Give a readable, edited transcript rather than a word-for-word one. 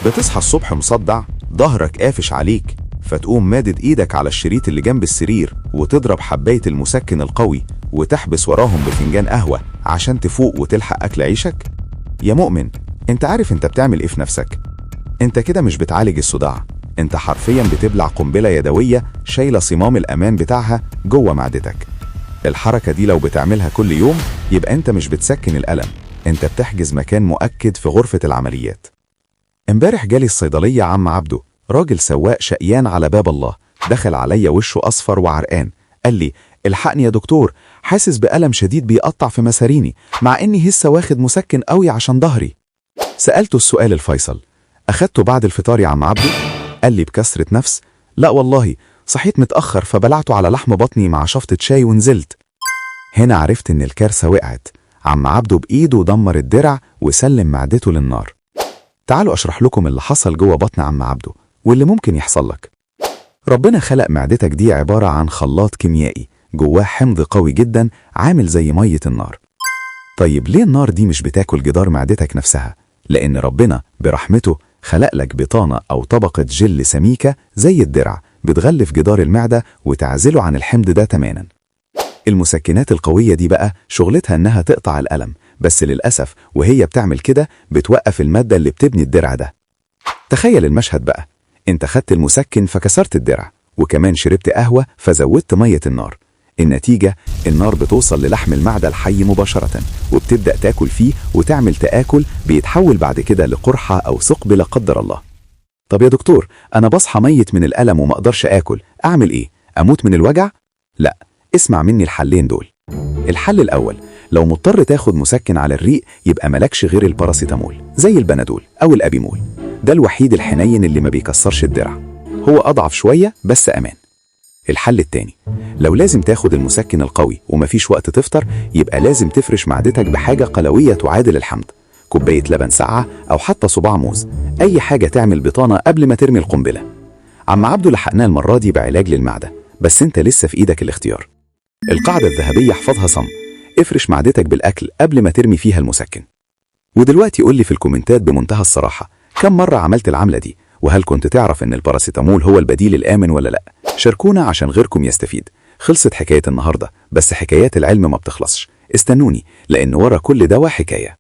بتصحى الصبح مصدع، ظهرك قافش عليك، فتقوم مادد ايدك على الشريط اللي جنب السرير وتضرب حباية المسكن القوي وتحبس وراهم بفنجان قهوة عشان تفوق وتلحق أكل عيشك؟ يا مؤمن، انت عارف انت بتعمل ايه في نفسك؟ انت كده مش بتعالج الصداع، انت حرفيا بتبلع قنبلة يدوية شايلة صمام الأمان بتاعها جوه معدتك. الحركة دي لو بتعملها كل يوم يبقى انت مش بتسكن الألم، انت بتحجز مكان مؤكد في غرفة العمليات. امبارح جالي الصيدلية عم عبده، راجل سواق شقيان على باب الله، دخل عليا وشه أصفر وعرقان، قال لي: الحقني يا دكتور، حاسس بألم شديد بيقطع في مساريني، مع إني لسه واخد مسكن قوي عشان ظهري. سألته السؤال الفيصل: أخدته بعد الفطار يا عم عبده؟ قال لي بكسرة نفس: لا والله، صحيت متأخر فبلعته على لحم بطني مع شفطة شاي ونزلت. هنا عرفت إن الكارثة وقعت، عم عبده بإيده دمر الدرع وسلم معدته للنار. تعالوا أشرح لكم اللي حصل جوه بطن عم عبده واللي ممكن يحصل لك. ربنا خلق معدتك دي عبارة عن خلاط كيميائي جواه حمض قوي جدا عامل زي مية النار. طيب ليه النار دي مش بتاكل جدار معدتك نفسها؟ لأن ربنا برحمته خلق لك بطانة أو طبقة جل سميكة زي الدرع بتغلف جدار المعدة وتعزله عن الحمض ده تماما. المسكنات القوية دي بقى شغلتها إنها تقطع الألم، بس للأسف وهي بتعمل كده بتوقف المادة اللي بتبني الدرع ده. تخيل المشهد بقى، انت خدت المسكن فكسرت الدرع، وكمان شربت قهوة فزودت مية النار. النتيجة النار بتوصل للحم المعدة الحي مباشرة وبتبدأ تاكل فيه وتعمل تآكل بيتحول بعد كده لقرحة أو ثقب لا قدر الله. طب يا دكتور، أنا بصحى ميت من الألم وما أقدرش آكل، أعمل إيه؟ أموت من الوجع؟ لا، اسمع مني الحلين دول. الحل الأول، لو مضطر تاخد مسكن على الريق يبقى ملكش غير الباراسيتامول زي البنادول أو الأبيمول، ده الوحيد الحنين اللي ما بيكسرش الدرع، هو أضعف شوية بس أمان. الحل التاني، لو لازم تاخد المسكن القوي ومفيش وقت تفطر يبقى لازم تفرش معدتك بحاجة قلوية تعادل الحمض، كوباية لبن ساقعة أو حتى صباع موز، أي حاجة تعمل بطانة قبل ما ترمي القنبلة. عم عبده لحقناه المرة دي بعلاج للمعدة، بس انت لسه في ايدك الاختيار. القاعدة الذهبية احفظها صم: افرش معدتك بالأكل قبل ما ترمي فيها المسكن. ودلوقتي قول لي في الكومنتات بمنتهى الصراحة، كم مرة عملت العملة دي؟ وهل كنت تعرف ان الباراسيتامول هو البديل الآمن ولا لا؟ شاركونا عشان غيركم يستفيد. خلصت حكاية النهاردة، بس حكايات العلم ما بتخلصش، استنوني لأن ورا كل دواء حكاية.